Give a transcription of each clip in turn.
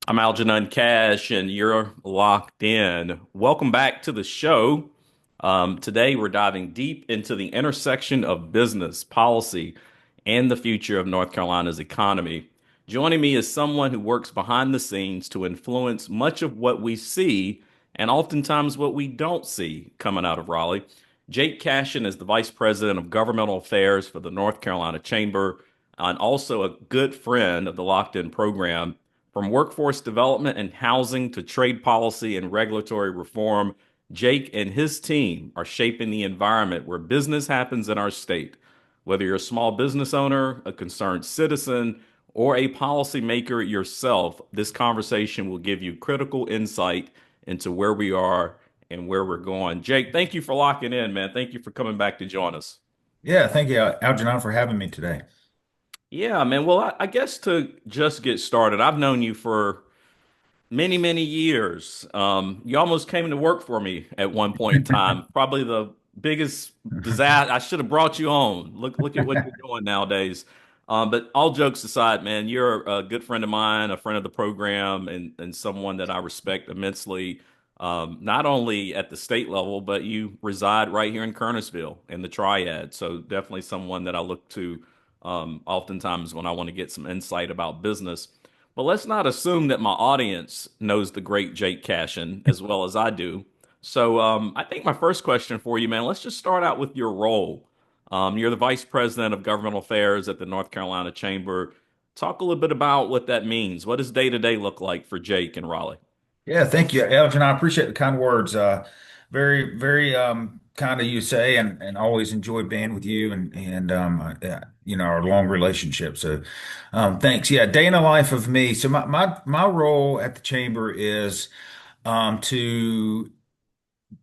I'm Algenon Cash, and you're locked in. Welcome back to the show. Today, we're diving deep into the intersection of business, policy, and the future of North Carolina's economy. Joining me is someone who works behind the scenes to influence much of what we see and oftentimes what we don't see coming out of Raleigh. Jake Cashion is the Vice President of Governmental Affairs for the North Carolina Chamber and also a good friend of the Locked In program. From workforce development and housing to trade policy and regulatory reform, Jake and his team are shaping the environment where business happens in our state. Whether you're a small business owner, a concerned citizen, or a policymaker yourself, this conversation will give you critical insight into where we are and where we're going. Jake, thank you for locking in, man. Thank you for coming back to join us. Yeah, thank you, Algenon, for having me today. Yeah, man. Well, I guess to just get started, I've known you for many, many years. You almost came to work for me at one point in time. Probably the biggest disaster. I should have brought you on. Look at what you're doing nowadays. But all jokes aside, man, you're a good friend of mine, a friend of the program, and someone that I respect immensely. Not only at the state level, but you reside right here in Kernersville in the Triad. So definitely someone that I look to oftentimes when I want to get some insight about business. But let's not assume that my audience knows the great Jake Cashion as well as I do. So I think my first question for you, man, let's just start out with your role. You're the Vice President of Governmental Affairs at the North Carolina Chamber. Talk a little bit about what that means. What does day to day look like for Jake and Raleigh? Yeah, thank you, Algenon. I appreciate the kind words. Very kind of you say, and always enjoy being with you and our long relationship. So, thanks. Yeah, day in the life of me. So my role at the chamber is to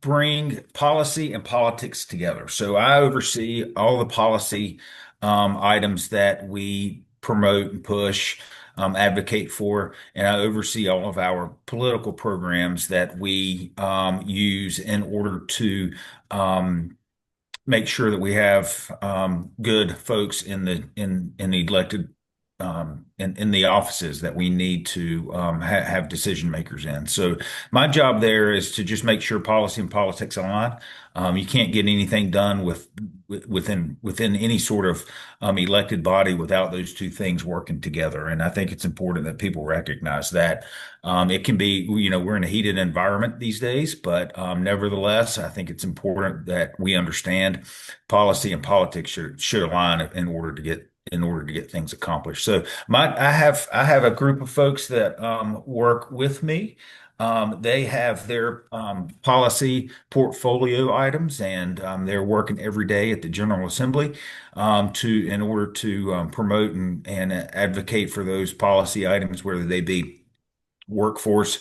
bring policy and politics together. So I oversee all the policy items that we promote and push, advocate for, and I oversee all of our political programs that we use in order to make sure that we have good folks in the elected in the offices that we need to have decision makers in. So my job there is to just make sure policy and politics align. You can't get anything done within any sort of elected body without those two things working together. And I think it's important that people recognize that. It can be, we're in a heated environment these days, but nevertheless, I think it's important that we understand policy and politics should align in order to get things accomplished. So I have a group of folks that work with me. They have their policy portfolio items, and they're working every day at the General Assembly to in order to promote and advocate for those policy items, whether they be workforce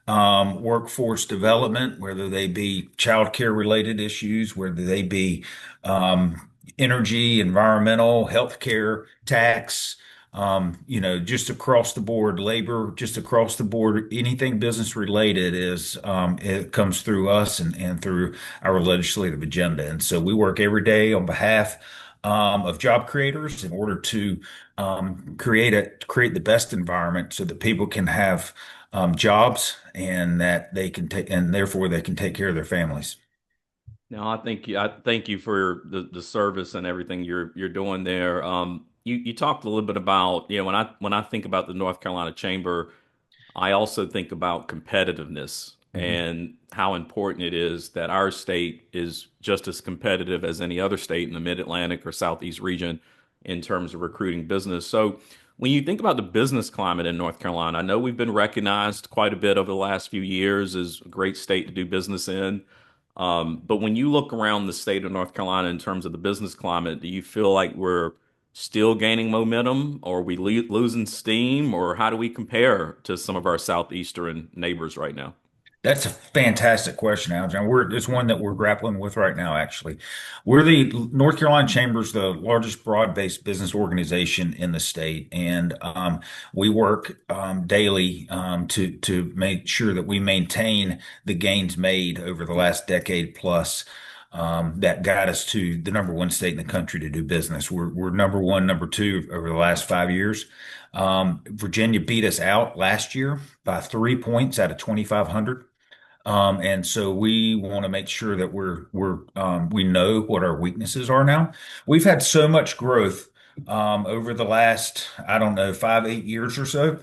workforce development, whether they be childcare related issues, whether they be energy, environmental, healthcare, tax, just across the board, labor, just across the board, anything business related it comes through us and through our legislative agenda. And so we work every day on behalf of job creators in order to create the best environment so that people can have jobs and that they can take and therefore they can take care of their families. No, I thank you for the service and everything you're doing there. You talked a little bit about, when I think about the North Carolina Chamber, I also think about competitiveness Mhm. and how important it is that our state is just as competitive as any other state in the Mid-Atlantic or Southeast region in terms of recruiting business. So when you think about the business climate in North Carolina, I know we've been recognized quite a bit over the last few years as a great state to do business in. But when you look around the state of North Carolina in terms of the business climate, do you feel like we're still gaining momentum, or are we losing steam, or how do we compare to some of our southeastern neighbors right now? That's a fantastic question, Aljon. It's one that we're grappling with right now, actually. We're the North Carolina Chamber's the largest broad-based business organization in the state, and we work daily to make sure that we maintain the gains made over the last decade plus. that got us to the number one state in the country to do business. We're number one, number two over the last 5 years. Virginia beat us out last year by 3 points out of 2,500. And so we want to make sure that we know what our weaknesses are now. We've had so much growth over the last, I don't know, 5, 8 years or so.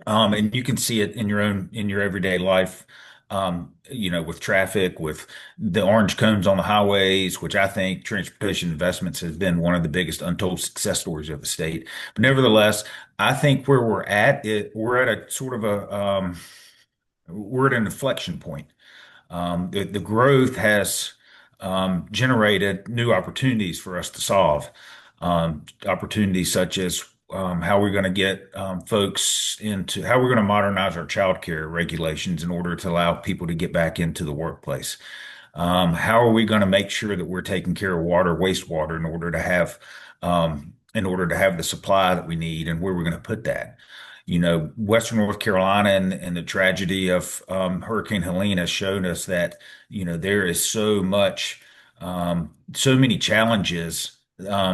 And you can see it in your everyday life. With traffic, with the orange cones on the highways, which I think transportation investments has been one of the biggest untold success stories of the state. But nevertheless, I think where we're at a sort of we're at an inflection point. The growth has generated new opportunities for us to solve. Opportunities such as how we're going to get folks into how we're going to modernize our child care regulations in order to allow people to get back into the workplace. How are we going to make sure that we're taking care of water, wastewater in order to have the supply that we need, and where we're going to put that? Western North Carolina and the tragedy of Hurricane Helene has shown us that, there is so many challenges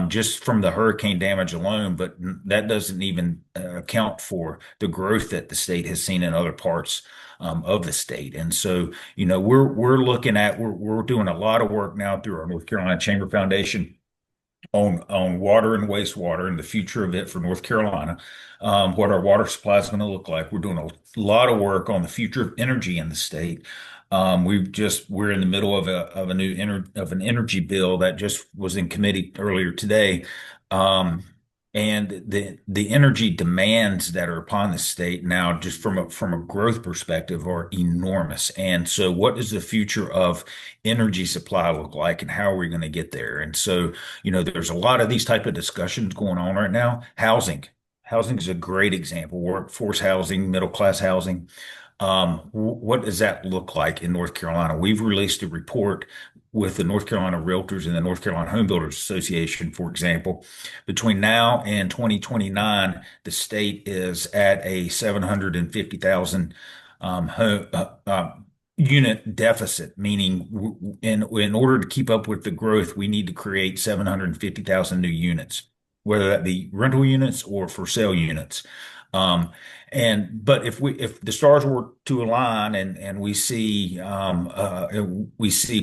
just from the hurricane damage alone, but that doesn't even account for the growth that the state has seen in other parts of the state. And so, we're doing a lot of work now through our North Carolina Chamber Foundation on water and wastewater and the future of it for North Carolina, what our water supply is going to look like. We're doing a lot of work on the future of energy in the state. We're in the middle of an energy bill that just was in committee earlier today. And the energy demands that are upon the state now, just from a growth perspective, are enormous. And so, what does the future of energy supply look like, and how are we going to get there? And so, there's a lot of these type of discussions going on right now. Housing is a great example. Workforce housing, middle class housing. What does that look like in North Carolina? We've released a report with the North Carolina Realtors and the North Carolina Home Builders Association, for example. Between now and 2029, the state is at a 750,000 home unit deficit, meaning in order to keep up with the growth, we need to create 750,000 new units, whether that be rental units or for sale units. Um, but if the stars were to align and we see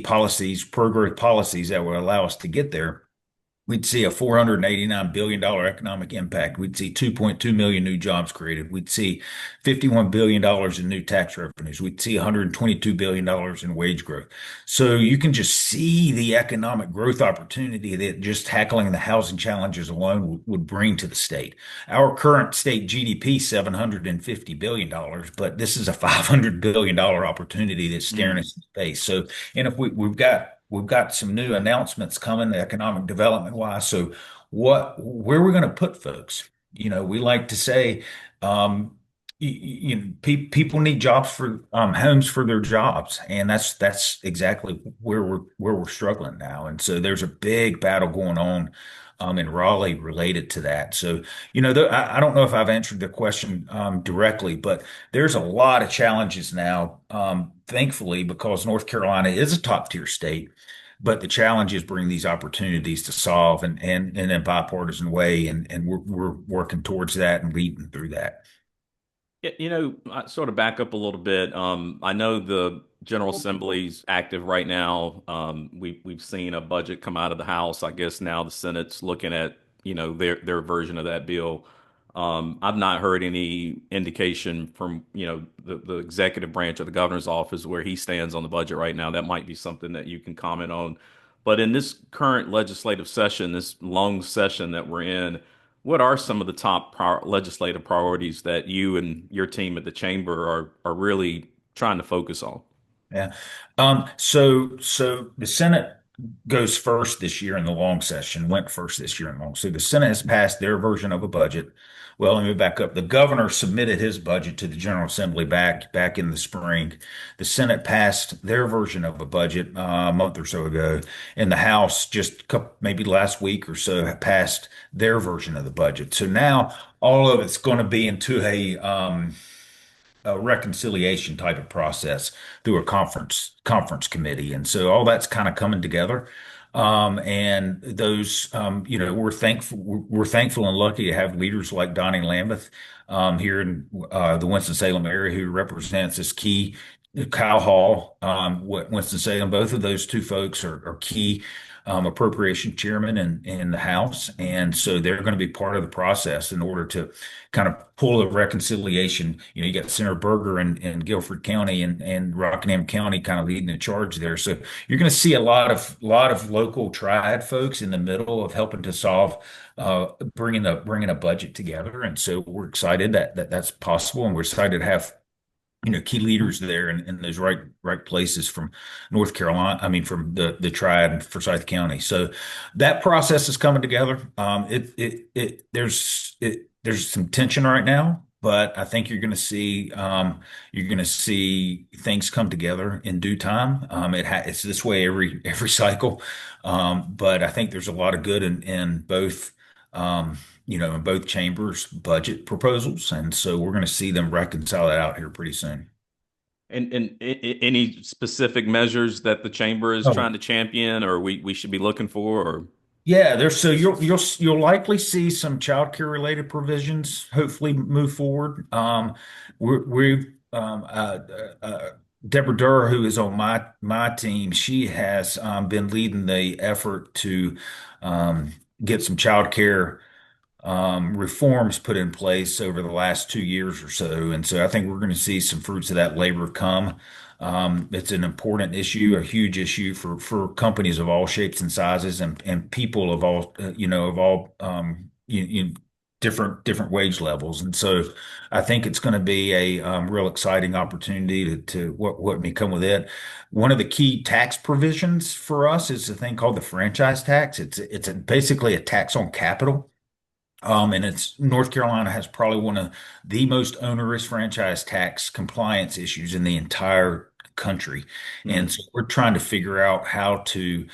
policies, pro-growth policies that would allow us to get there, we'd see a $489 billion economic impact. We'd see 2.2 million new jobs created. We'd see $51 billion in new tax revenues. We'd see $122 billion in wage growth. So you can just see the economic growth opportunity that just tackling the housing challenges alone would bring to the state. Our current state GDP, $750 billion, but this is a $500 billion opportunity that's staring us in the face. So, and if we've got some new announcements coming economic development wise. So where we're going to put folks, we like to say, people need jobs for homes for their jobs. And that's exactly where we're struggling now. And so there's a big battle going on in Raleigh related to that. So, I don't know if I've answered the question directly, but there's a lot of challenges now, thankfully, because North Carolina is a top tier state. But the challenges bring these opportunities to solve and in a bipartisan way, and we're working towards that and leading through that. Yeah, I sort of back up a little bit. I know the General Assembly's active right now. We've seen a budget come out of the House. I guess now the Senate's looking at, their version of that bill. I've not heard any indication from, the executive branch of the governor's office where he stands on the budget right now. That might be something that you can comment on. But in this current legislative session, this long session that we're in, what are some of the top legislative priorities that you and your team at the chamber are really trying to focus on? Yeah. So the Senate goes first this year in the long session, went first this year in long. So the Senate has passed their version of a budget. Well, let me back up. The governor submitted his budget to the General Assembly back in the spring. The Senate passed their version of a budget a month or so ago, and the House just maybe last week or so passed their version of the budget. So now all of it's going to be into a reconciliation type of process through a conference committee, and so all that's kind of coming together. And those, we're thankful and lucky to have leaders like Donnie Lambeth here in the Winston-Salem area who represents this key. Kyle Hall, Winston-Salem, both of those two folks are key appropriation chairman in the House. And so they're going to be part of the process in order to kind of pull a reconciliation. You got Senator Berger in Guilford County and Rockingham County kind of leading the charge there. So you're going to see a lot of local triad folks in the middle of helping to solve bringing a budget together. And so we're excited that's possible, and we're excited to have key leaders there in those right places from North Carolina. I mean, from the triad in Forsyth County. So that process is coming together. There's some tension right now, but I think you're going to see things come together in due time. It's this way every cycle, but I think there's a lot of good in both. In both chambers' budget proposals. And so we're going to see them reconcile that out here pretty soon. Any specific measures that the chamber is Oh, trying to champion, or we should be looking for, or yeah, you'll likely see some child care related provisions hopefully move forward. We've Deborah Durr, who is on my team, she has been leading the effort to get some child care reforms put in place over the last 2 years or so. And so I think we're going to see some fruits of that labor come. It's an important issue, a huge issue for companies of all shapes and sizes and people of all, different wage levels. And so I think it's going to be a real exciting opportunity to what may come with it. One of the key tax provisions for us is a thing called the franchise tax. Basically a tax on capital. And it's North Carolina has probably one of the most onerous franchise tax compliance issues in the entire country. And hmm. so we're trying to figure out how to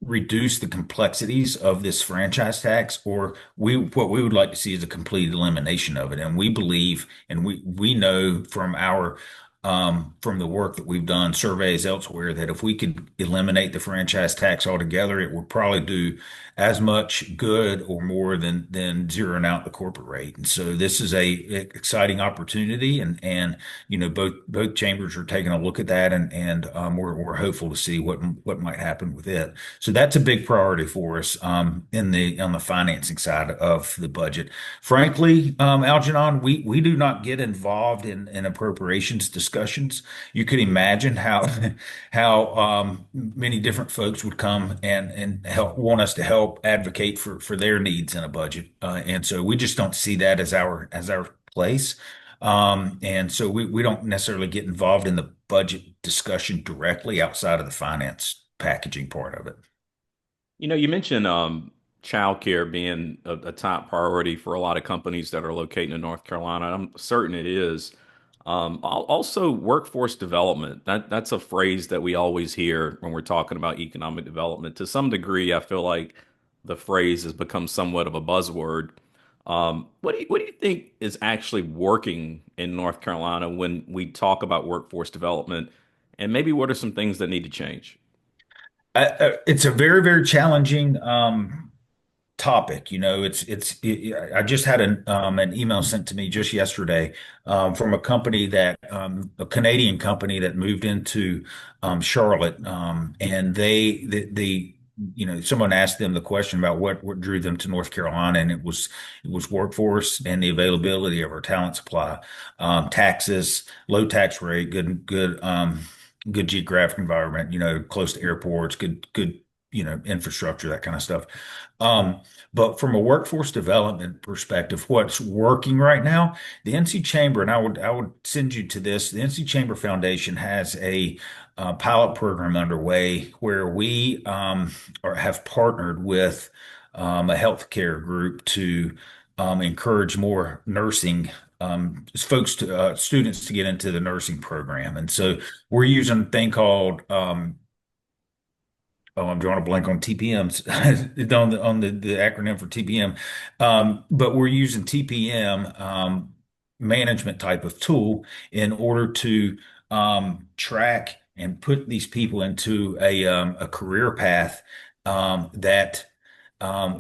reduce the complexities of this franchise tax, or what we would like to see is a complete elimination of it. And we believe, and we know from the work that we've done, surveys elsewhere, that if we could eliminate the franchise tax altogether, it would probably do as much good or more than zeroing out the corporate rate. And so this is a exciting opportunity, and both chambers are taking a look at that, and we're hopeful to see what might happen with it. So that's a big priority for us on the financing side of the budget. Frankly, Algenon, we do not get involved in appropriations discussions. You could imagine how how many different folks would come and help want us to help advocate for their needs in a budget, and so we just don't see that as our place. And so we don't necessarily get involved in the budget discussion directly outside of the finance packaging part of it. You mentioned childcare being a top priority for a lot of companies that are located in North Carolina. I'm certain it is. Also, workforce development. That's a phrase that we always hear when we're talking about economic development. To some degree, I feel like the phrase has become somewhat of a buzzword. What do you think is actually working in North Carolina when we talk about workforce development? And maybe what are some things that need to change? It's a very, very challenging topic. I just had an email sent to me just yesterday from a Canadian company that moved into Charlotte, and someone asked them the question about what drew them to North Carolina, and it was workforce and the availability of our talent supply, taxes, low tax rate, good geographic environment, close to airports, good, infrastructure, that kind of stuff. But from a workforce development perspective, what's working right now, the NC Chamber, and I would send you to this. The NC Chamber Foundation has a pilot program underway where we have partnered with a healthcare group to encourage more nursing students to get into the nursing program. And so we're using a thing called I'm drawing a blank on TPMs on the acronym for TPM. But we're using TPM management type of tool in order to track and put these people into a career path that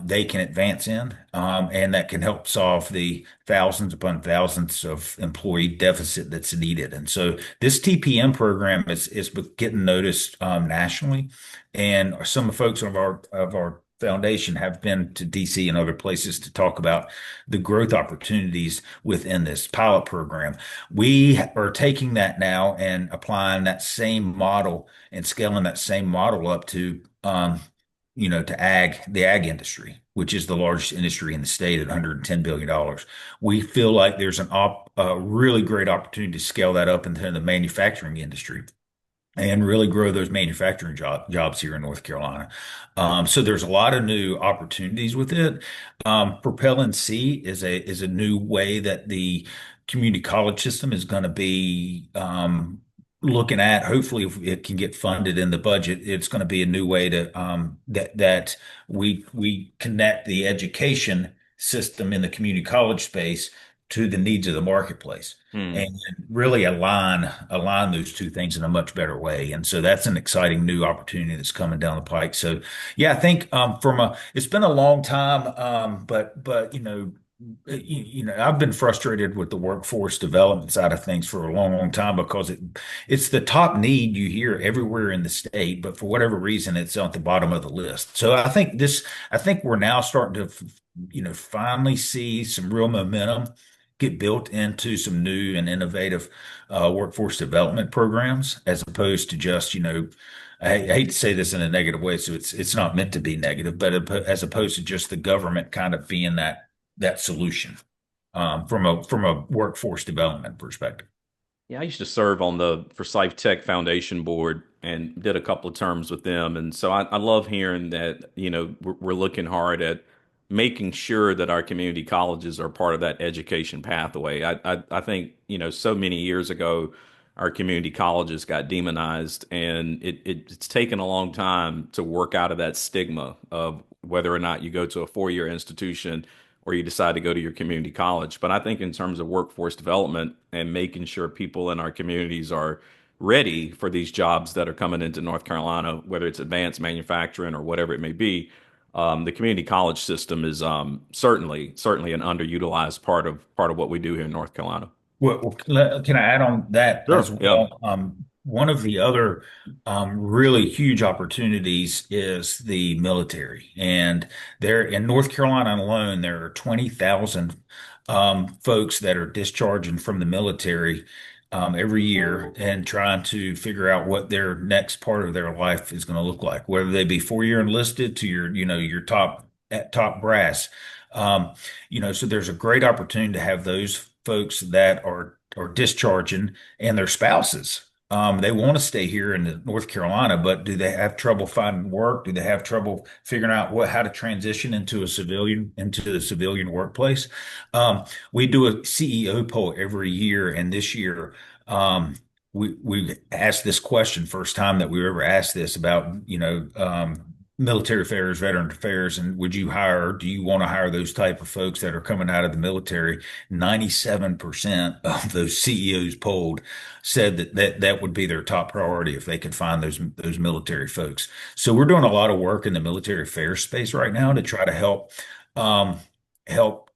they can advance in, and that can help solve the thousands upon thousands of employee deficit that's needed. And so this TPM program is getting noticed nationally, and some of the folks of our foundation have been to DC and other places to talk about the growth opportunities within this pilot program. We are taking that now and applying that same model and scaling that same model up to to the ag industry, which is the largest industry in the state at $110 billion. We feel like there's a really great opportunity to scale that up into the manufacturing industry and really grow those manufacturing jobs here in North Carolina. So there's a lot of new opportunities with it. Propel NC is a new way that the community college system is going to be looking at. Hopefully, if it can get funded in the budget, it's going to be a new way to that we connect the education system in the community college space to the needs of the marketplace Hmm. and really align those two things in a much better way. And so that's an exciting new opportunity that's coming down the pike. So yeah, I think it's been a long time, but I've been frustrated with the workforce development side of things for a long, long time because it's the top need you hear everywhere in the state, but for whatever reason, it's at the bottom of the list. So I think we're now starting to, finally see some real momentum get built into some new and innovative workforce development programs, as opposed to just, I hate to say this in a negative way, so it's not meant to be negative, but as opposed to just the government kind of being that solution from a workforce development perspective. Yeah, I used to serve on the Forsyth Tech Foundation board and did a couple of terms with them. And so I love hearing that, we're looking hard at making sure that our community colleges are part of that education pathway. I think, so many years ago, our community colleges got demonized, and it's taken a long time to work out of that stigma of whether or not you go to a four-year institution or you decide to go to your community college. But I think in terms of workforce development and making sure people in our communities are ready for these jobs that are coming into North Carolina, whether it's advanced manufacturing or whatever it may be, the community college system is certainly an underutilized part of what we do here in North Carolina. Can I add on that as Sure. Yeah. well? One of the other really huge opportunities is the military. And there in North Carolina alone, there are 20,000 folks that are discharging from the military every year and trying to figure out what their next part of their life is going to look like, whether they be 4-year enlisted to your top brass. Um, so there's a great opportunity to have those folks that are discharging and their spouses. They want to stay here in North Carolina, but do they have trouble finding work? Do they have trouble figuring out how to transition into the civilian workplace? We do a CEO poll every year, and this year we asked this question, first time that we ever asked this about military affairs, veteran affairs, and do you want to hire those type of folks that are coming out of the military? 97% of those CEOs polled said that would be their top priority if they could find those military folks. So we're doing a lot of work in the military affairs space right now to try to um, help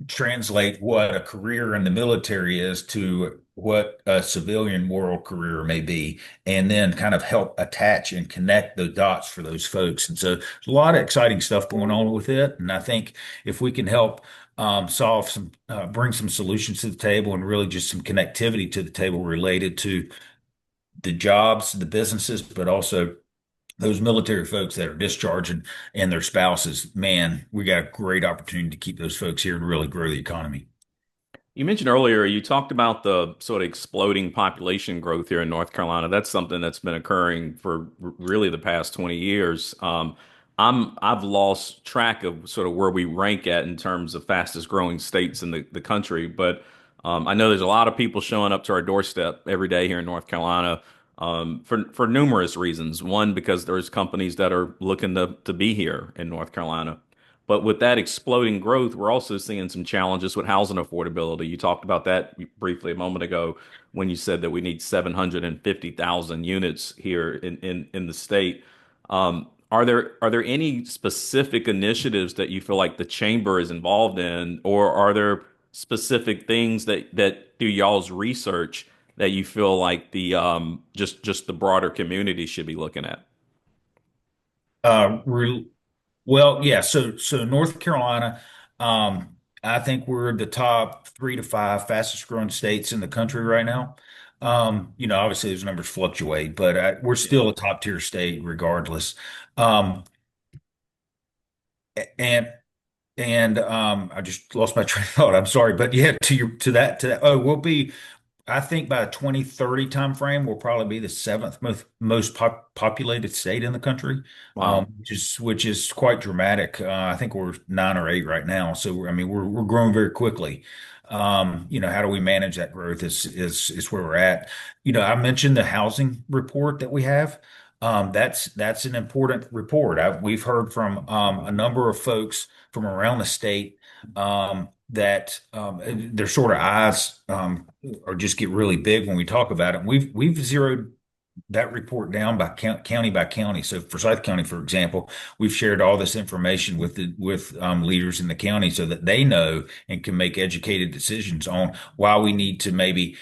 translate what a career in the military is to what a civilian world career may be, and then kind of help attach and connect the dots for those folks. And so there's a lot of exciting stuff going on with it. And I think if we can help bring some solutions to the table and really just some connectivity to the table related to the jobs, the businesses, but also those military folks that are discharging and their spouses, man, we got a great opportunity to keep those folks here and really grow the economy. You mentioned earlier, you talked about the sort of exploding population growth here in North Carolina. That's something that's been occurring for really the past 20 years. I've lost track of sort of where we rank at in terms of fastest growing states in the country, but I know there's a lot of people showing up to our doorstep every day here in North Carolina for numerous reasons. One, because there's companies that are looking to be here in North Carolina. But with that exploding growth, we're also seeing some challenges with housing affordability. You talked about that briefly a moment ago when you said that we need 750,000 units here in the state. Are there any specific initiatives that you feel like the chamber is involved in, or are there specific things that through y'all's research that you feel like the just the broader community should be looking at? Re Well, yeah. So North Carolina, I think we're the top 3 to 5 fastest growing states in the country right now. Obviously those numbers fluctuate, but we're Yeah. still a top tier state regardless. Um, and I just lost my train of thought. I'm sorry, but yeah, to that. Oh, we'll be. I think by 2030 timeframe, we'll probably be the seventh most populated state in the country, Wow. which is quite dramatic. I think we're 9 or 8 right now, so I mean we're growing very quickly. How do we manage that growth is where we're at. I mentioned the housing report that we have. That's an important report. We've heard from a number of folks from around the state that their sort of eyes or just get really big when we talk about it. We've zeroed that report down by county by county. So for Forsyth County, for example, we've shared all this information with leaders in the county so that they know and can make educated decisions on why we need to maybe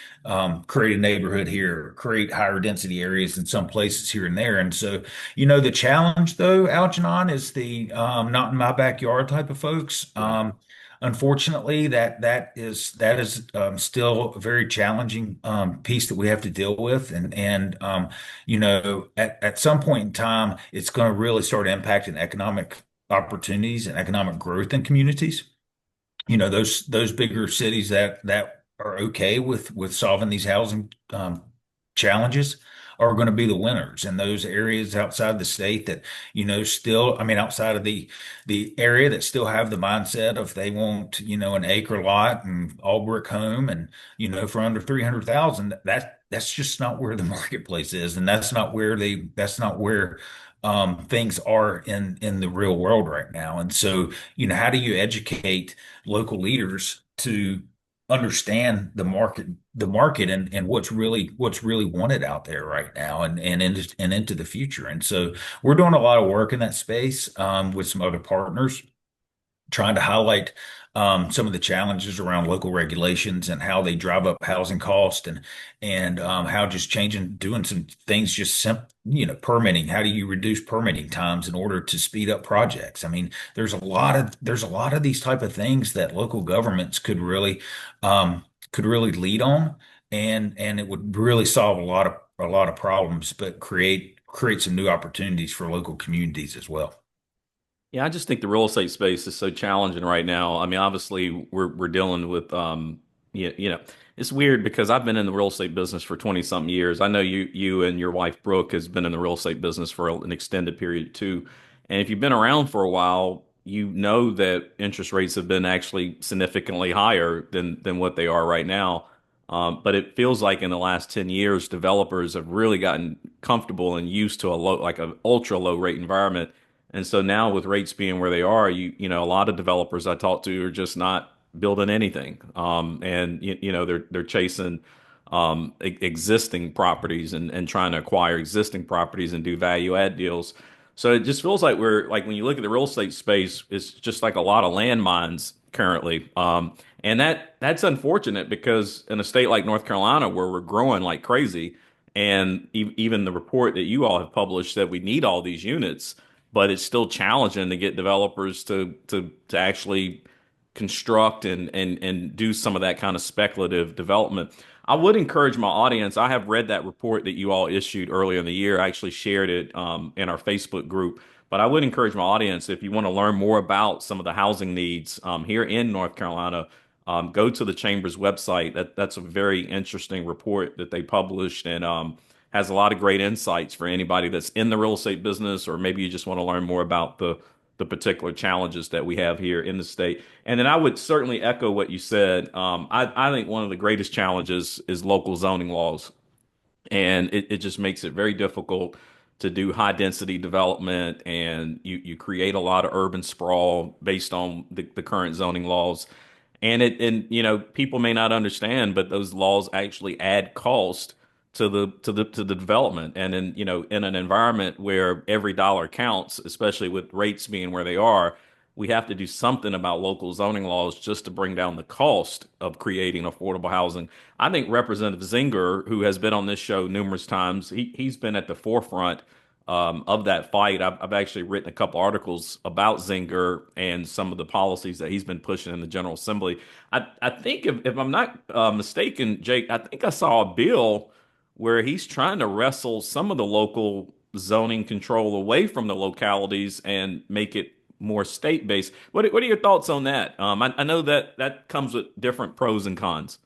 create a neighborhood here, or create higher density areas in some places here and there. And so, the challenge though, Algenon, is the not in my backyard type of folks. Yeah. Unfortunately, that is still a very challenging piece that we have to deal with, and at some point in time, it's going to really start impacting economic opportunities and economic growth in communities. Those bigger cities that are okay with solving these housing challenges are going to be the winners, and those areas outside the state that still, I mean, outside of the area that still have the mindset of they want an acre lot and all brick home, and for under 300,000, that's just not where the marketplace is, and that's not where things are in the real world right now. And so, how do you educate local leaders to understand the market and what's really wanted out there right now and into the future? And so we're doing a lot of work in that space with some other partners, trying to highlight some of the challenges around local regulations and how they drive up housing cost, and how just doing some things, just permitting. How do you reduce permitting times in order to speed up projects? I mean, there's a lot of these type of things that local governments could really lead on, and it would really solve a lot of problems, but create some new opportunities for local communities as well. Yeah, I just think the real estate space is so challenging right now. I mean, obviously we're dealing with it's weird because I've been in the real estate business for 20 something years. I know you and your wife Brooke has been in the real estate business for an extended period too. And if you've been around for a while, you know that interest rates have been actually significantly higher than what they are right now. But it feels like in the last 10 years, developers have really gotten comfortable and used to like an ultra low rate environment. And so now with rates being where they are, a lot of developers I talk to are just not building anything. And they're chasing existing properties and trying to acquire existing properties and do value add deals. So it just feels like we're like when you look at the real estate space, it's just like a lot of landmines currently. And that's unfortunate because in a state like North Carolina where we're growing like crazy, and even the report that you all have published that we need all these units, but it's still challenging to get developers to actually construct and do some of that kind of speculative development. I would encourage my audience. I have read that report that you all issued earlier in the year. I actually shared it in our Facebook group. But I would encourage my audience, if you want to learn more about some of the housing needs here in North Carolina, go to the Chamber's website. That's a very interesting report that they published, and has a lot of great insights for anybody that's in the real estate business, or maybe you just want to learn more about the particular challenges that we have here in the state. And then I would certainly echo what you said. I think one of the greatest challenges is local zoning laws, and it just makes it very difficult to do high density development, and you create a lot of urban sprawl based on the current zoning laws. And people may not understand, but those laws actually add cost to the development. And in an environment where every dollar counts, especially with rates being where they are, we have to do something about local zoning laws just to bring down the cost of creating affordable housing. I think Representative Zinger, who has been on this show numerous times, he's been at the forefront of that fight. I've actually written a couple articles about Zinger and some of the policies that he's been pushing in the General Assembly. I think if I'm not mistaken, Jake, I think I saw a bill where he's trying to wrestle some of the local zoning control away from the localities and make it more state-based. What are your thoughts on that? I know that that comes with different pros and cons.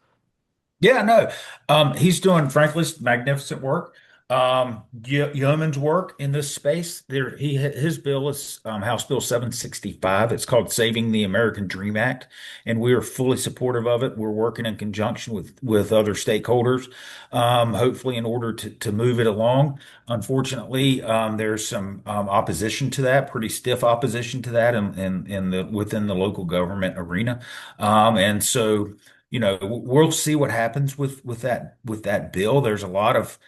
Yeah, no, he's doing, frankly, magnificent work. Yeoman's work in this space. His bill is House Bill 765. It's called Saving the American Dream Act, and we are fully supportive of it. We're working in conjunction with other stakeholders, hopefully in order to move it along. Unfortunately, there's some opposition to that, pretty stiff opposition to that, in the within the local government arena, and so. We'll see what happens with that bill. There's a lot of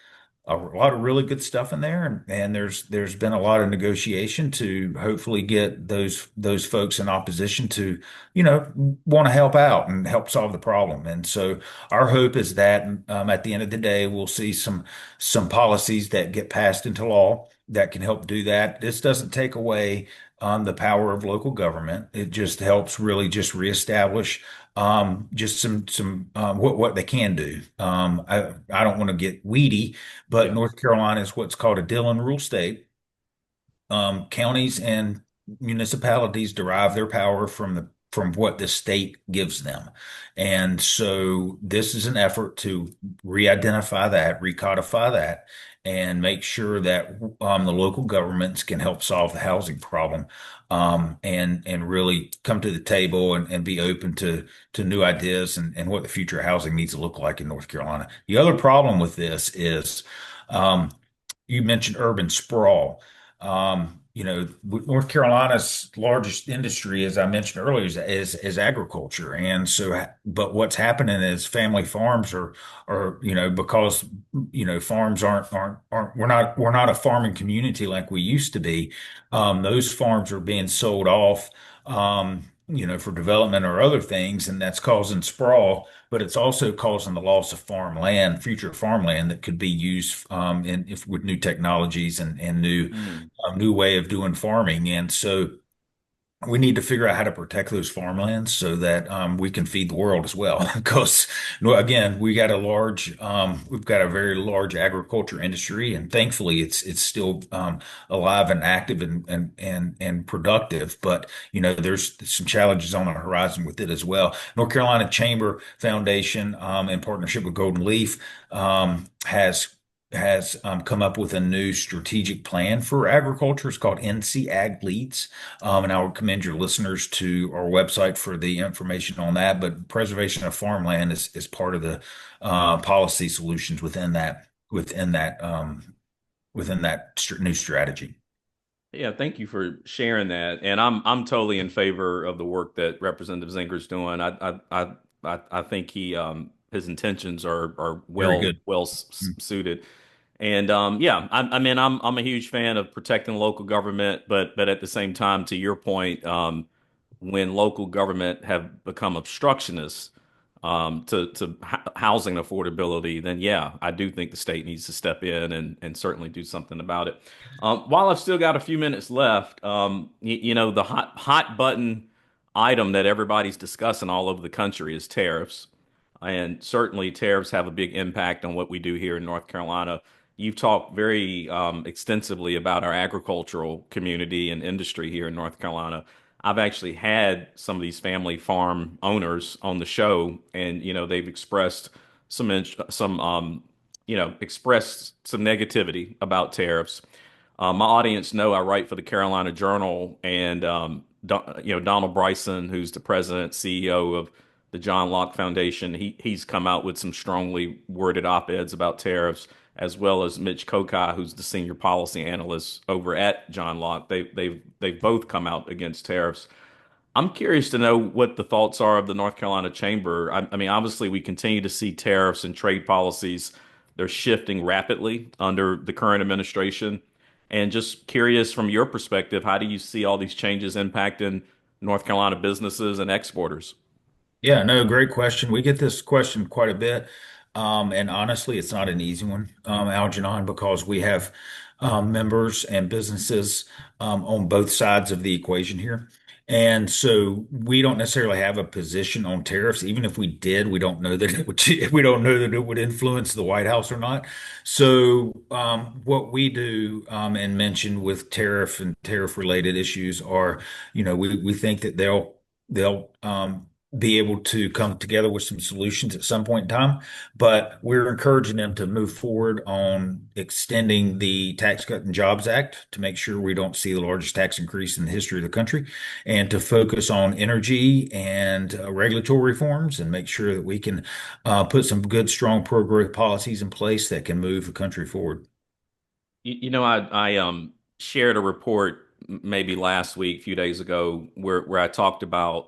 really good stuff in there, and there's been a lot of negotiation to hopefully get those folks in opposition to, want to help out and help solve the problem. And so our hope is that at the end of the day, we'll see some policies that get passed into law that can help do that. This doesn't take away the power of local government. It just helps really just reestablish just some what they can do. I don't want to get weedy, but Yeah. North Carolina is what's called a Dillon rule state. Counties and municipalities derive their power from what the state gives them. And so this is an effort to re-identify that, recodify that, and make sure that the local governments can help solve the housing problem, and really come to the table and be open to new ideas and what the future of housing needs to look like in North Carolina. The other problem with this is um, you mentioned urban sprawl. North Carolina's largest industry, as I mentioned earlier, is agriculture, and so. But what's happening is family farms because farms aren't we're not a farming community like we used to be. Those farms are being sold off, for development or other things, and that's causing sprawl, but it's also causing the loss of farmland, future farmland that could be used with new technologies and Mm. new way of doing farming. And so we need to figure out how to protect those farmlands so that we can feed the world as well. Because again, we've got a very large agriculture industry, and thankfully, it's still alive and active and productive. But there's some challenges on the horizon with it as well. North Carolina Chamber Foundation, in partnership with Golden Leaf, has come up with a new strategic plan for agriculture. It's called NC Ag Leads. And I would commend your listeners to our website for the information on that. But preservation of farmland is part of the policy solutions within that new strategy. Yeah, thank you for sharing that. And I'm totally in favor of the work that Representative Zinger's doing. I think his intentions are Very well good. suited. And yeah, I mean, I'm a huge fan of protecting local government, but at the same time, to your point, when local government have become obstructionists to housing affordability, then yeah, I do think the state needs to step in and certainly do something about it. While I've still got a few minutes left, the hot button item that everybody's discussing all over the country is tariffs. And certainly tariffs have a big impact on what we do here in North Carolina. You've talked very extensively about our agricultural community and industry here in North Carolina. I've actually had some of these family farm owners on the show, and they've expressed expressed some negativity about tariffs. My audience know I write for the Carolina Journal, and Donald Bryson, who's the president CEO of the John Locke Foundation, he's come out with some strongly worded op-eds about tariffs. as well as Mitch Kokai, who's the senior policy analyst over at John Locke. They've both come out against tariffs. I'm curious to know what the thoughts are of the North Carolina Chamber. I mean, obviously, we continue to see tariffs and trade policies. They're shifting rapidly under the current administration. And just curious from your perspective, how do you see all these changes impacting North Carolina businesses and exporters? Yeah, no, great question. We get this question quite a bit. And honestly, it's not an easy one, Algenon, because we have members and businesses on both sides of the equation here. And so we don't necessarily have a position on tariffs. Even if we did, we don't know that it would, we don't know that it would influence the White House or not. So what we do and mention with tariff and tariff related issues are, we think that they'll be able to come together with some solutions at some point in time. But we're encouraging them to move forward on extending the Tax Cut and Jobs Act to make sure we don't see the largest tax increase in the history of the country, and to focus on energy and regulatory reforms and make sure that we can put some good, strong pro-growth policies in place that can move the country forward. I shared a report maybe last week, a few days ago, where I talked about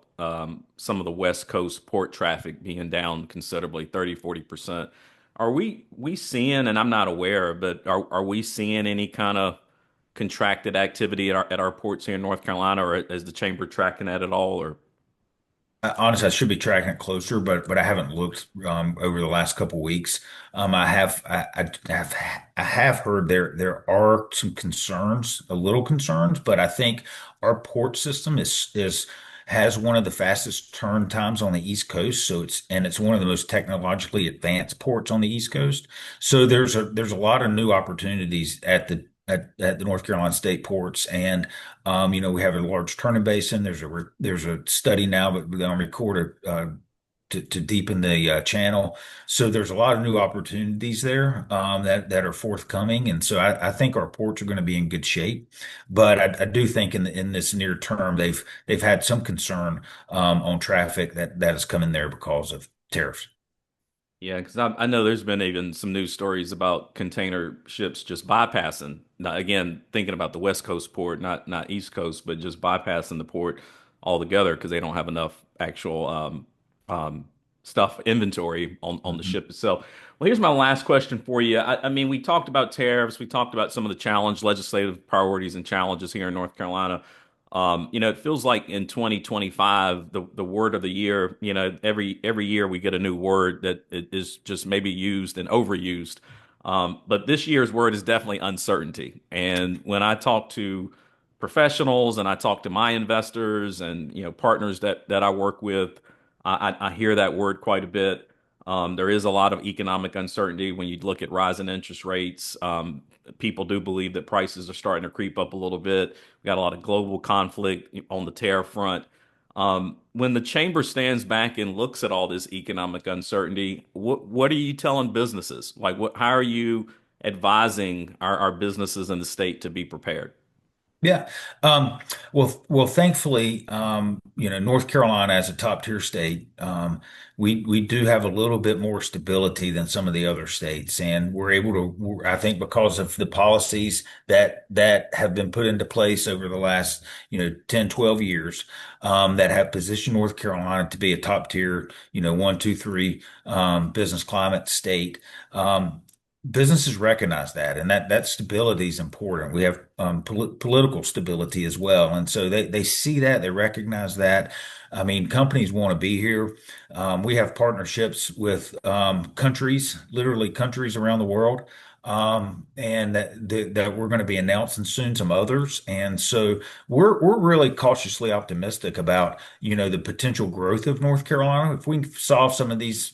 some of the West Coast port traffic being down considerably, 30-40%. Are we seeing, and I'm not aware, but are we seeing any kind of contracted activity at our ports here in North Carolina, or is the chamber tracking that at all? Or Honestly, I should be tracking it closer, but I haven't looked over the last couple of weeks. I have heard there are some concerns, a little concerns, but I think our port system is has one of the fastest turn times on the East Coast. So it's one of the most technologically advanced ports on the East Coast. So there's a lot of new opportunities at the North Carolina state ports. And we have a large turning basin. There's a study now, but we're going to record to deepen the channel. So there's a lot of new opportunities there that are forthcoming, and so I think our ports are going to be in good shape. But I do think in this near term they've had some concern on traffic that has come in there because of tariffs. yeah, because I know there's been even some news stories about container ships just bypassing. Now, again, thinking about the West Coast port, not East Coast, but just bypassing the port altogether because they don't have enough actual stuff inventory on the Mhm. ship itself. Well, here's my last question for you. I mean, we talked about tariffs, we talked about some of the challenge legislative priorities and challenges here in North Carolina. It feels like in 2025, the word of the year, every year we get a new word that is just maybe used and overused. But this year's word is definitely uncertainty. And when I talk to professionals and I talk to my investors and partners that I work with, I hear that word quite a bit. There is a lot of economic uncertainty when you look at rising interest rates. People do believe that prices are starting to creep up a little bit. We got a lot of global conflict on the tariff front. When the chamber stands back and looks at all this economic uncertainty, what are you telling businesses? Like, how are you advising our businesses in the state to be prepared? Yeah. Well, thankfully, North Carolina as a top tier state, we do have a little bit more stability than some of the other states, and we're able to, I think, because of the policies that have been put into place over the last, 10, 12 years, that have positioned North Carolina to be a top tier, one, two, three, business climate state. Businesses recognize that, and that stability is important. We have political stability as well, and so they see that, they recognize that. I mean, companies want to be here. We have partnerships with countries, literally countries around the world, and that we're going to be announcing soon some others. And so we're really cautiously optimistic about the potential growth of North Carolina if we can solve some of these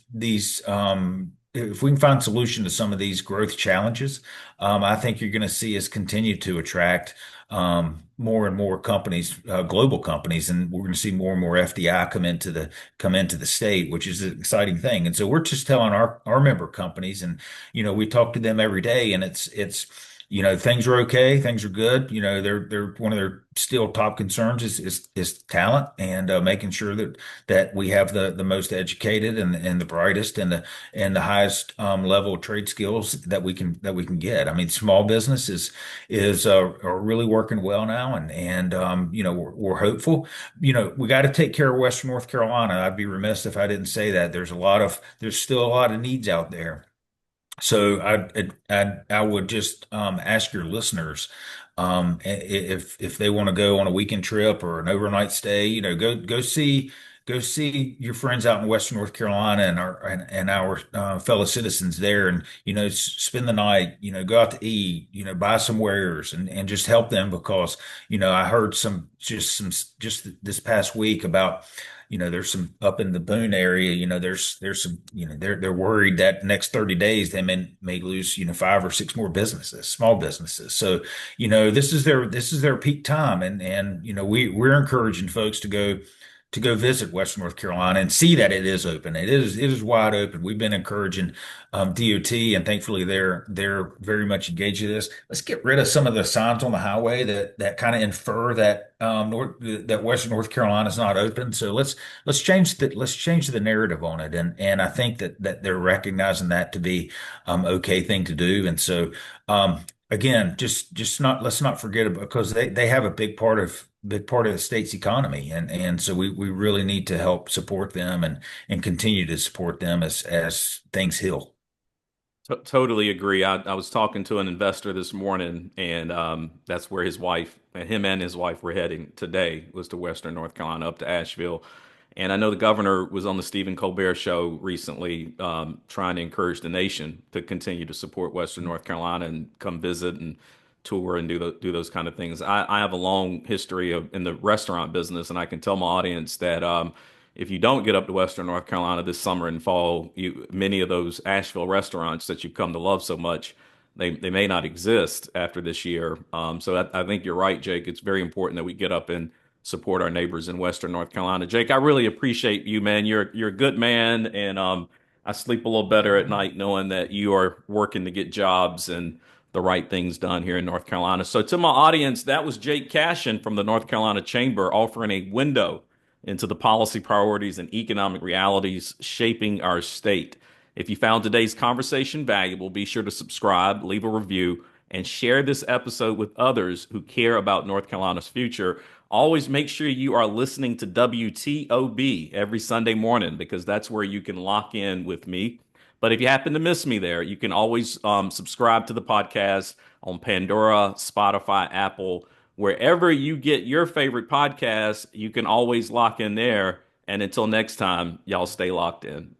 if we can find solution to some of these growth challenges. I think you're going to see us continue to attract more and more companies, global companies, and we're going to see more and more FDI come into the state, which is an exciting thing. And so we're just telling our member companies, and we talk to them every day, and it's things are okay, things are good. They're one of their still top concerns is talent and making sure that we have the most educated and the brightest and the highest level of trade skills that we can get. I mean, small business is are really working well now, and we're hopeful. We got to take care of Western North Carolina. I'd be remiss if I didn't say that. There's still a lot of needs out there. So I would just ask your listeners if they want to go on a weekend trip or an overnight stay, go see your friends out in Western North Carolina and our fellow citizens there, and spend the night, go out to eat, buy some wares and just help them because I heard just this past week about there's some up in the Boone area, there's some, they're worried that next 30 days they may lose, five or six more businesses, small businesses. So, this is their peak time. And we're encouraging folks to go visit Western North Carolina and see that it is open. It is wide open. We've been encouraging DOT, and thankfully they're very much engaged in this. Let's get rid of some of the signs on the highway that kind of infer that Western North Carolina is not open. So let's change the narrative on it, and I think that they're recognizing that to be okay thing to do. And so again, just not let's not forget about, because they have a big part of the state's economy, and so we really need to help support them and continue to support them as things heal. Totally agree. I was talking to an investor this morning, and that's where him and his wife were heading today, was to Western North Carolina, up to Asheville. And I know the governor was on the Stephen Colbert show recently, trying to encourage the nation to continue to support Western North Carolina and come visit and tour and do those kind of things. I have a long history in the restaurant business, and I can tell my audience that if you don't get up to Western North Carolina this summer and fall, many of those Asheville restaurants that you've come to love so much, they may not exist after this year. So I think you're right, Jake. It's very important that we get up and support our neighbors in Western North Carolina. Jake, I really appreciate you, man. You're a good man, and I sleep a little better at night knowing that you are working to get jobs and the right things done here in North Carolina. So to my audience, that was Jake Cashion from the North Carolina Chamber, offering a window into the policy priorities and economic realities shaping our state. If you found today's conversation valuable, be sure to subscribe, leave a review, and share this episode with others who care about North Carolina's future. Always make sure you are listening to WTOB every Sunday morning, because that's where you can lock in with me. But if you happen to miss me there, you can always subscribe to the podcast on Pandora, Spotify, Apple, wherever you get your favorite podcast. You can always lock in there. And until next time, y'all stay locked in.